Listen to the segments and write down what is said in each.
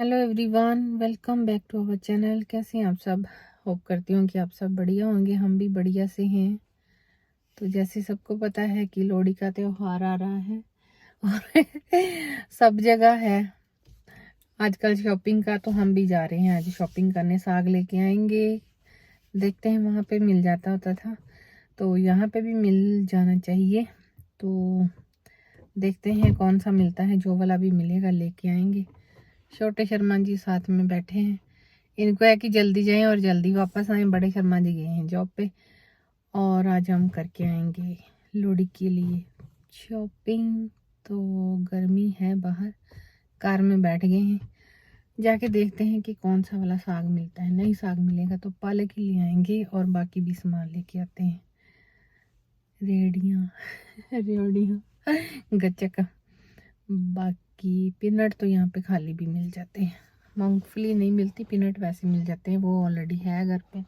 Hello everyone, welcome back to our channel. कैसे हैं आप सब? होप करती हूँ कि आप सब बढ़िया होंगे। हम भी बढ़िया से हैं। तो जैसे सबको पता है कि लोहड़ी का त्यौहार आ रहा है और सब जगह है आजकल शॉपिंग का। तो हम भी जा रहे हैं आज शॉपिंग करने। साग लेके आएंगे। देखते हैं, वहाँ पे मिल जाता होता था तो यहाँ पे भी मिल जाना चाहिए। तो देखते हैं कौन सा मिलता है। जो वाला भी मिलेगा लेके आएंगे। छोटे शर्मा जी साथ में बैठे हैं। इनको है कि जल्दी जाएं और जल्दी वापस आएं। बड़े शर्मा जी गए हैं जॉब पे और आज हम करके आएंगे लोहड़ी के लिए शॉपिंग। तो गर्मी है बाहर, कार में बैठ गए हैं। जाके देखते हैं कि कौन सा वाला साग मिलता है। नहीं साग मिलेगा तो पालक ही ले आएंगे और बाकी भी सामान लेके आते हैं। रेवड़ियाँ गच्चक। बाकी पीनट तो यहाँ पे खाली भी मिल जाते हैं। मूंगफली नहीं मिलती, पीनट वैसे मिल जाते हैं। वो ऑलरेडी है घर पे।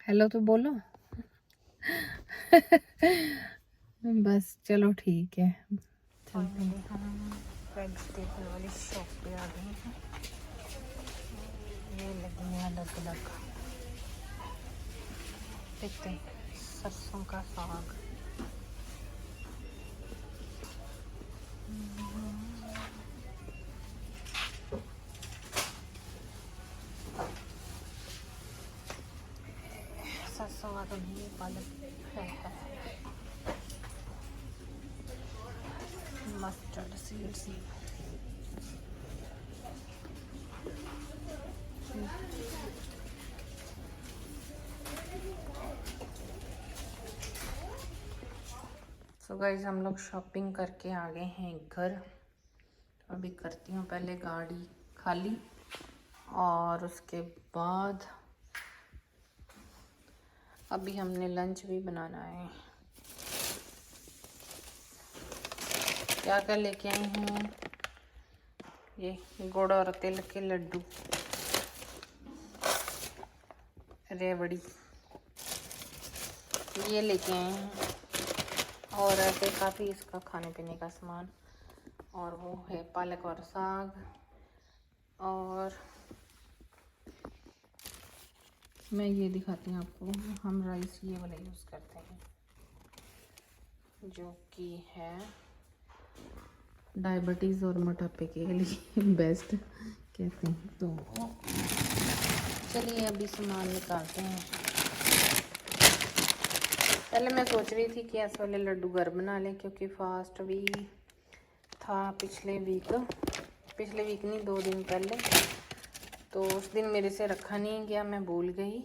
हेलो तो बोलो। बस चलो ठीक है। चलते हैं। हम वेजिटेबल वाली शॉप पे आ गए हैं। ये लगी है अलग अलग। देखते हैं सरसों का साग। सरसों का तो नहीं, पालक है। Mustard seeds. सो गाइस, हम लोग शॉपिंग करके आ गए हैं घर। अभी करती हूँ पहले गाड़ी खाली और उसके बाद अभी हमने लंच भी बनाना है। क्या क्या लेके आई हूँ? ये गुड़ और तिल के लड्डू, रेवड़ी ये लेके आए हैं। और ऐसे काफ़ी इसका खाने पीने का सामान। और वो है पालक और साग। और मैं ये दिखाती हूँ आपको, हम राइस ये वाला यूज़ करते हैं जो कि है डायबिटीज़ और मोटापे के लिए बेस्ट कहते हैं। तो चलिए अभी सामान निकालते हैं। पहले मैं सोच रही थी कि ऐसे वाले लड्डू घर बना लें, क्योंकि फास्ट भी था पिछले वीक नहीं 2 दिन पहले। तो उस दिन मेरे से रखा नहीं गया, मैं भूल गई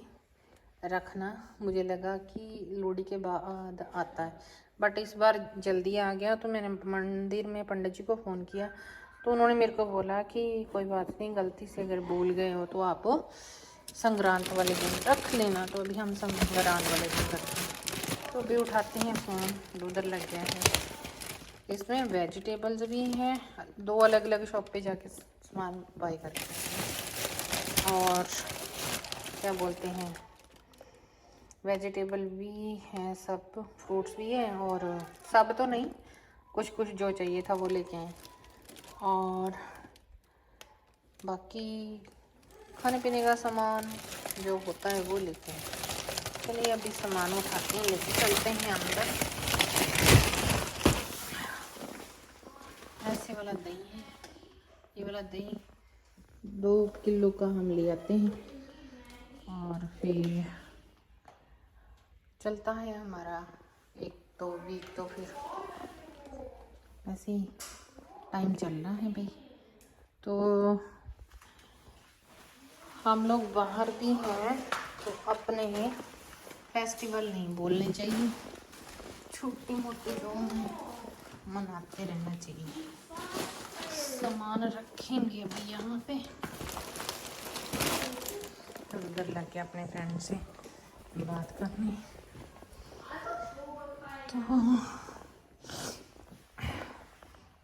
रखना। मुझे लगा कि लोहड़ी के बाद आता है, बट इस बार जल्दी आ गया। तो मैंने मंदिर में पंडित जी को फ़ोन किया तो उन्होंने मेरे को बोला कि कोई बात नहीं, गलती से अगर भूल गए हो तो आप संक्रांत वाले दिन रख लेना। तो अभी हम संक्रांत वाले दिन रखते हैं। तो अभी उठाते हैं फ़ोन, उधर लग गया है। इसमें वेजिटेबल्स भी हैं। 2 अलग अलग शॉप पे जाके सामान बाई करते हैं। और क्या बोलते हैं, वेजिटेबल भी हैं, सब फ्रूट्स भी हैं। और सब तो नहीं, कुछ कुछ जो चाहिए था वो लेके आए। और बाकी खाने पीने का सामान जो होता है वो लेते हैं। चलिए अभी सामान उठाते हैं, लेके चलते हैं अंदर। ऐसे वाला दही है, ये वाला दही 2 किलो का हम ले आते हैं। और फिर चलता है हमारा 1-2 वीक। तो फिर ऐसे ही टाइम चल रहा है भाई। तो हम लोग बाहर भी हैं तो अपने फेस्टिवल नहीं बोलने चाहिए, छोटी मोटी जो मनाते रहना चाहिए। सामान रखेंगे अभी यहाँ पे। उधर लग के अपने फ्रेंड से बात करनी। तो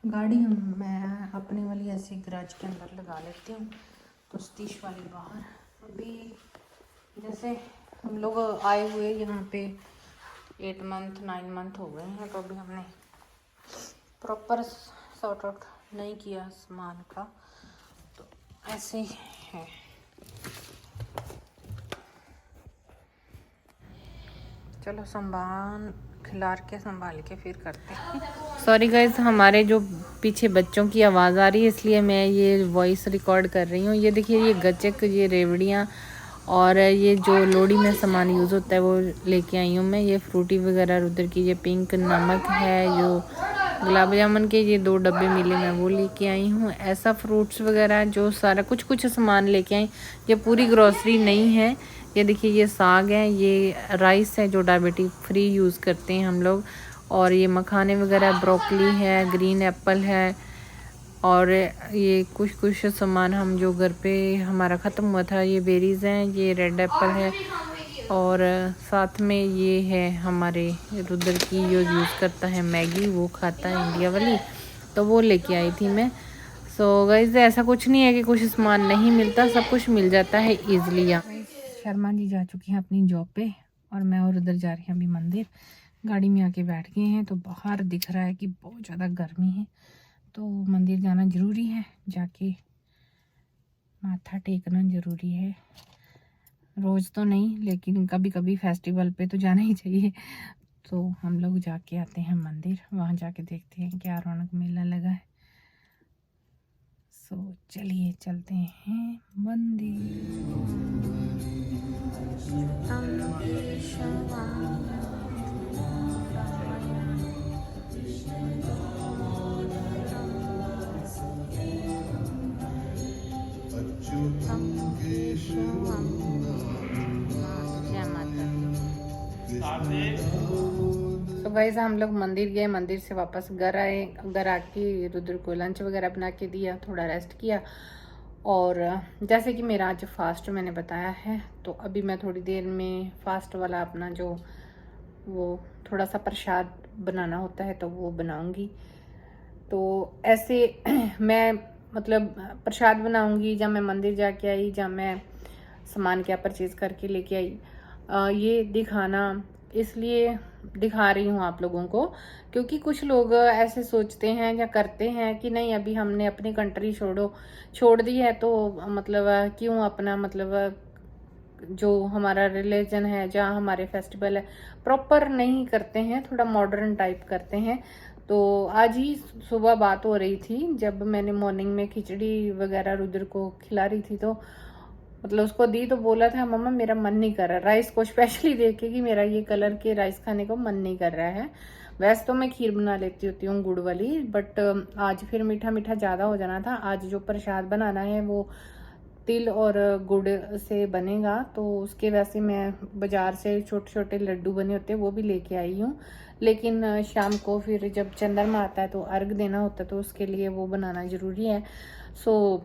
गाड़ी मैं अपनी वाली ऐसे गैराज के अंदर लगा लेती हूँ, तो सतीश वाली बाहर। अभी जैसे हम लोग आए हुए यहाँ पे 8 मंथ 9 मंथ हो गए हैं। तो अभी हमने प्रॉपर सॉर्ट आउट नहीं किया सामान का, तो ऐसे ही है। चलो खिलार के संभाल के फिर करते हैं। सॉरी गाइज, हमारे जो पीछे बच्चों की आवाज़ आ रही है इसलिए मैं ये वॉइस रिकॉर्ड कर रही हूँ। ये देखिए, ये गचक, ये रेवड़ियाँ और ये जो लोहड़ी में सामान यूज़ होता है वो लेके आई हूँ मैं। ये फ्रूटी वगैरह उधर की, ये पिंक नमक है, जो गुलाब जामुन के ये 2 डब्बे मिले मैं वो लेके आई हूँ। ऐसा फ्रूट्स वगैरह जो सारा कुछ सामान लेके आई। ये पूरी ग्रॉसरी नहीं है। ये देखिए, ये साग है, ये राइस है जो डायबिटिक फ्री यूज़ करते हैं हम लोग, और ये मखाने वगैरह, ब्रोकली है, ग्रीन एप्पल है, और ये कुछ सामान हम जो घर पे हमारा ख़त्म हुआ था, ये बेरीज़ हैं, ये रेड एप्पल है, और साथ में ये है हमारे रुद्र की जो यूज़ करता है मैगी, वो खाता है इंडिया वाली, तो वो लेके आई थी मैं। सो गाइस, ऐसा कुछ नहीं है कि कुछ सामान नहीं मिलता, सब कुछ मिल जाता है ईज़िली। शर्मा जी जा चुकी हैं अपनी जॉब पे और मैं और उधर जा रही हैं अभी मंदिर। गाड़ी में आके बैठ गए हैं तो बाहर दिख रहा है कि बहुत ज़्यादा गर्मी है, तो मंदिर जाना ज़रूरी है, जाके माथा टेकना ज़रूरी है। रोज़ तो नहीं, लेकिन कभी कभी फेस्टिवल पे तो जाना ही चाहिए। तो हम लोग जाके आते हैं मंदिर, वहाँ जाके देखते हैं क्या रौनक मेला लगा है। सो चलिए चलते हैं मंदिर। तो गाइस, हम लोग मंदिर गए, मंदिर से वापस घर आए। घर आके रुद्र को लंच वगैरह बना के दिया, थोड़ा रेस्ट किया। और जैसे कि मेरा आज फास्ट मैंने बताया है, तो अभी मैं थोड़ी देर में फास्ट वाला अपना जो वो थोड़ा सा प्रसाद बनाना होता है तो वो बनाऊंगी। तो ऐसे मैं मतलब प्रसाद बनाऊंगी, जब मैं मंदिर जाके आई, जब मैं सामान क्या परचेज़ करके लेके आई, ये दिखाना इसलिए दिखा रही हूँ आप लोगों को, क्योंकि कुछ लोग ऐसे सोचते हैं या करते हैं कि नहीं, अभी हमने अपनी कंट्री छोड़ दी है तो मतलब क्यों अपना मतलब जो हमारा रिलीजन है, जहाँ हमारे फेस्टिवल है, प्रॉपर नहीं करते हैं, थोड़ा मॉडर्न टाइप करते हैं। तो आज ही सुबह बात हो रही थी, जब मैंने मॉर्निंग में खिचड़ी वगैरह रुद्र को खिला रही थी, तो मतलब उसको दी तो बोला था, मम्मा मेरा मन नहीं कर रहा राइस को, स्पेशली देखे कि मेरा ये कलर के राइस खाने को मन नहीं कर रहा है। वैसे तो मैं खीर बना लेती होती हूँ गुड़ वाली, बट आज फिर मीठा मीठा ज़्यादा हो जाना था। आज जो प्रसाद बनाना है वो तिल और गुड़ से बनेगा, तो उसके वैसे मैं बाज़ार से छोटे छोटे लड्डू बने होते हैं वो भी लेके आई हूँ, लेकिन शाम को फिर जब चंद्रमा आता है तो अर्घ देना होता है, तो उसके लिए वो बनाना ज़रूरी है। सो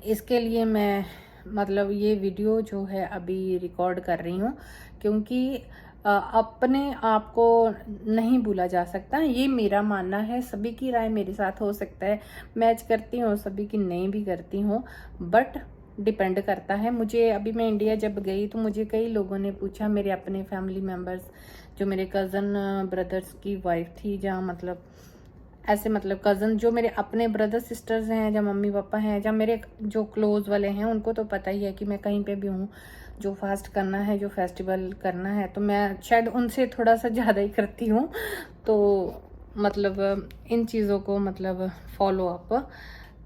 इसके लिए मैं मतलब ये वीडियो जो है अभी रिकॉर्ड कर रही हूँ, क्योंकि अपने आप को नहीं भूला जा सकता, ये मेरा मानना है। सभी की राय मेरे साथ हो सकता है मैच करती हूँ, सभी की नहीं भी करती हूँ, बट डिपेंड करता है। मुझे अभी मैं इंडिया जब गई तो मुझे कई लोगों ने पूछा, मेरे अपने फैमिली मेम्बर्स, जो मेरे कज़न ब्रदर्स की वाइफ थी, जहाँ मतलब ऐसे मतलब कज़न जो मेरे अपने ब्रदर सिस्टर्स हैं, या मम्मी पापा हैं, या मेरे जो क्लोज वाले हैं, उनको तो पता ही है कि मैं कहीं पे भी हूँ, जो फास्ट करना है, जो फेस्टिवल करना है, तो मैं शायद उनसे थोड़ा सा ज़्यादा ही करती हूँ। तो मतलब इन चीज़ों को मतलब फॉलो अप,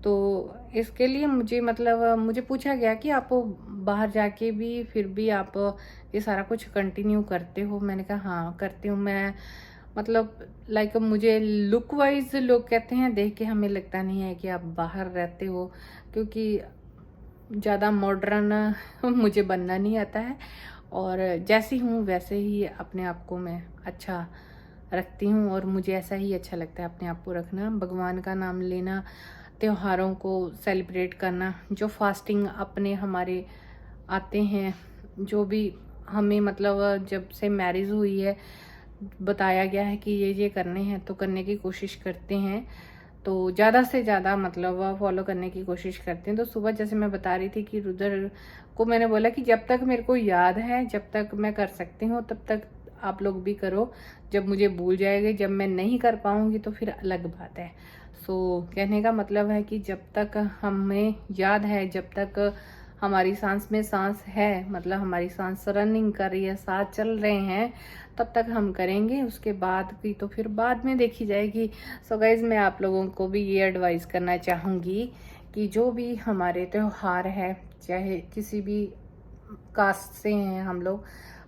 तो इसके लिए मुझे मतलब मुझे पूछा गया कि आप बाहर जाके भी फिर भी आप ये सारा कुछ कंटिन्यू करते हो। मैंने कहा हाँ करती हूँ मैं, मतलब लाइक मुझे लुक वाइज लोग कहते हैं, देख के हमें लगता नहीं है कि आप बाहर रहते हो, क्योंकि ज़्यादा मॉडर्न मुझे बनना नहीं आता है, और जैसी हूँ वैसे ही अपने आप को मैं अच्छा रखती हूँ, और मुझे ऐसा ही अच्छा लगता है अपने आप को रखना, भगवान का नाम लेना, त्योहारों को सेलिब्रेट करना, जो फास्टिंग अपने हमारे आते हैं, जो भी हमें मतलब जब से मैरिज हुई है बताया गया है कि ये करने हैं, तो करने की कोशिश करते हैं, तो ज़्यादा से ज़्यादा मतलब फॉलो करने की कोशिश करते हैं। तो सुबह जैसे मैं बता रही थी कि रुद्र को मैंने बोला कि जब तक मेरे को याद है, जब तक मैं कर सकती हूँ, तब तक आप लोग भी करो, जब मुझे भूल जाएगी, जब मैं नहीं कर पाऊँगी तो फिर अलग बात है। कहने का मतलब है कि जब तक हमें याद है, जब तक हमारी सांस में सांस है, मतलब हमारी सांस रनिंग कर रही है, साथ चल रहे हैं, तब तक हम करेंगे। उसके बाद की तो फिर बाद में देखी जाएगी। सो गाइज, मैं आप लोगों को भी ये एडवाइस करना चाहूँगी कि जो भी हमारे त्यौहार है, चाहे किसी भी कास्ट से हैं हम लोग,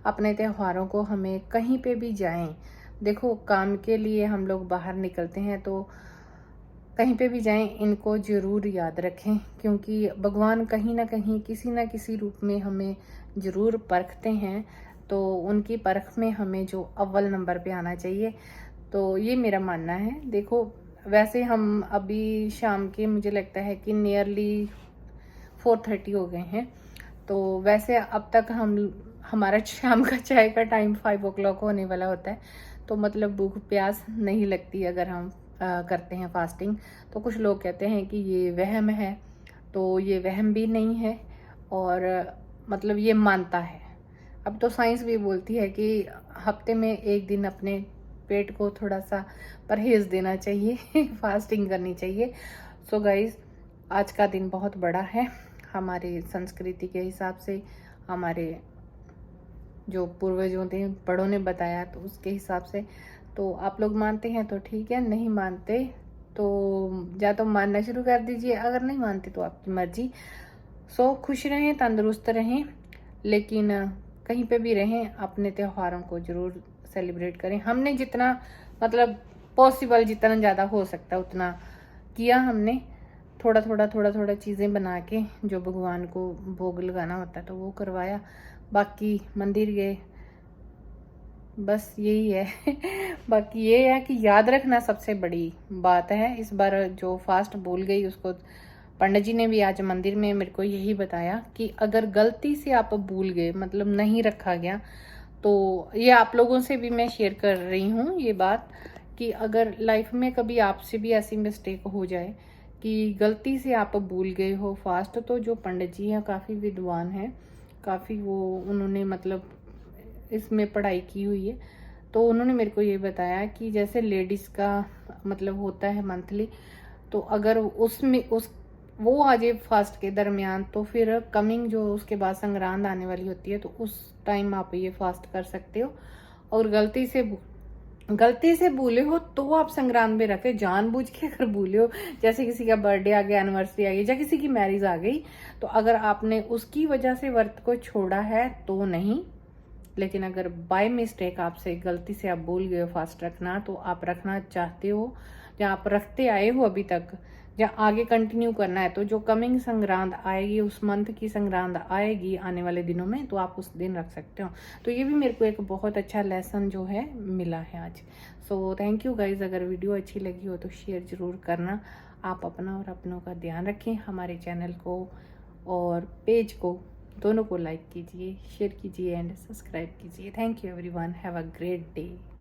अपने त्योहारों को हमें कहीं पे भी जाएं, देखो काम के लिए हम लोग बाहर निकलते हैं तो कहीं पे भी जाएं, इनको ज़रूर याद रखें, क्योंकि भगवान कहीं ना कहीं किसी ना किसी रूप में हमें ज़रूर परखते हैं। तो उनकी परख में हमें जो अव्वल नंबर पे आना चाहिए, तो ये मेरा मानना है। देखो वैसे हम अभी शाम के, मुझे लगता है कि नियरली 4:30 हो गए हैं, तो वैसे अब तक हमारा शाम का चाय का टाइम 5 o'clock होने वाला होता है, तो मतलब भूख प्यास नहीं लगती अगर हम करते हैं फास्टिंग। तो कुछ लोग कहते हैं कि ये वहम है, तो ये वहम भी नहीं है, और मतलब ये मानता है। अब तो साइंस भी बोलती है कि हफ्ते में एक दिन अपने पेट को थोड़ा सा परहेज देना चाहिए फास्टिंग करनी चाहिए। सो गाइज, आज का दिन बहुत बड़ा है हमारे संस्कृति के हिसाब से, हमारे जो पूर्वजों ने, बड़ों ने बताया, तो उसके हिसाब से। तो आप लोग मानते हैं तो ठीक है, नहीं मानते तो या तो मानना शुरू कर दीजिए, अगर नहीं मानते तो आपकी मर्जी। सो खुश रहें, तंदुरुस्त रहें, लेकिन कहीं पे भी रहें अपने त्योहारों को ज़रूर सेलिब्रेट करें। हमने जितना मतलब पॉसिबल, जितना ज़्यादा हो सकता है उतना किया हमने। थोड़ा थोड़ा चीज़ें बना के जो भगवान को भोग लगाना होता है तो वो करवाया, बाकी मंदिर गए, बस यही है बाकी ये है कि याद रखना सबसे बड़ी बात है। इस बार जो फास्ट भूल गई, उसको पंडित जी ने भी आज मंदिर में मेरे को यही बताया कि अगर गलती से आप भूल गए, मतलब नहीं रखा गया, तो ये आप लोगों से भी मैं शेयर कर रही हूँ ये बात, कि अगर लाइफ में कभी आपसे भी ऐसी मिस्टेक हो जाए कि गलती से आप भूल गए हो फास्ट, तो जो पंडित जी हैं काफ़ी विद्वान हैं, काफ़ी वो उन्होंने मतलब इसमें पढ़ाई की हुई है, तो उन्होंने मेरे को ये बताया कि जैसे लेडीज़ का मतलब होता है मंथली, तो अगर उसमें वो आ जाए फास्ट के दरमियान, तो फिर कमिंग जो उसके बाद संक्रांत आने वाली होती है, तो उस टाइम आप ये फास्ट कर सकते हो। और गलती से भूले हो तो आप संक्रांत में रखे, जानबूझ के अगर भूले हो, जैसे किसी का बर्थडे आ गया, एनिवर्सरी आ गई, या किसी की मैरिज आ गई, तो अगर आपने उसकी वजह से व्रत को छोड़ा है तो नहीं। लेकिन अगर बाय मिस्टेक आपसे गलती से आप भूल गए हो फास्ट रखना, तो आप रखना चाहते हो या आप रखते आए हो अभी तक, या आगे कंटिन्यू करना है, तो जो कमिंग संक्रांत आएगी, उस मंथ की संक्रांत आएगी आने वाले दिनों में, तो आप उस दिन रख सकते हो। तो ये भी मेरे को एक बहुत अच्छा लेसन जो है मिला है आज। So thank you guys. अगर वीडियो अच्छी लगी हो तो शेयर ज़रूर करना। आप अपना और अपनों का ध्यान रखें। हमारे चैनल को और पेज को दोनों को लाइक कीजिए, शेयर कीजिए एंड सब्सक्राइब कीजिए। Thank you everyone, have a great day.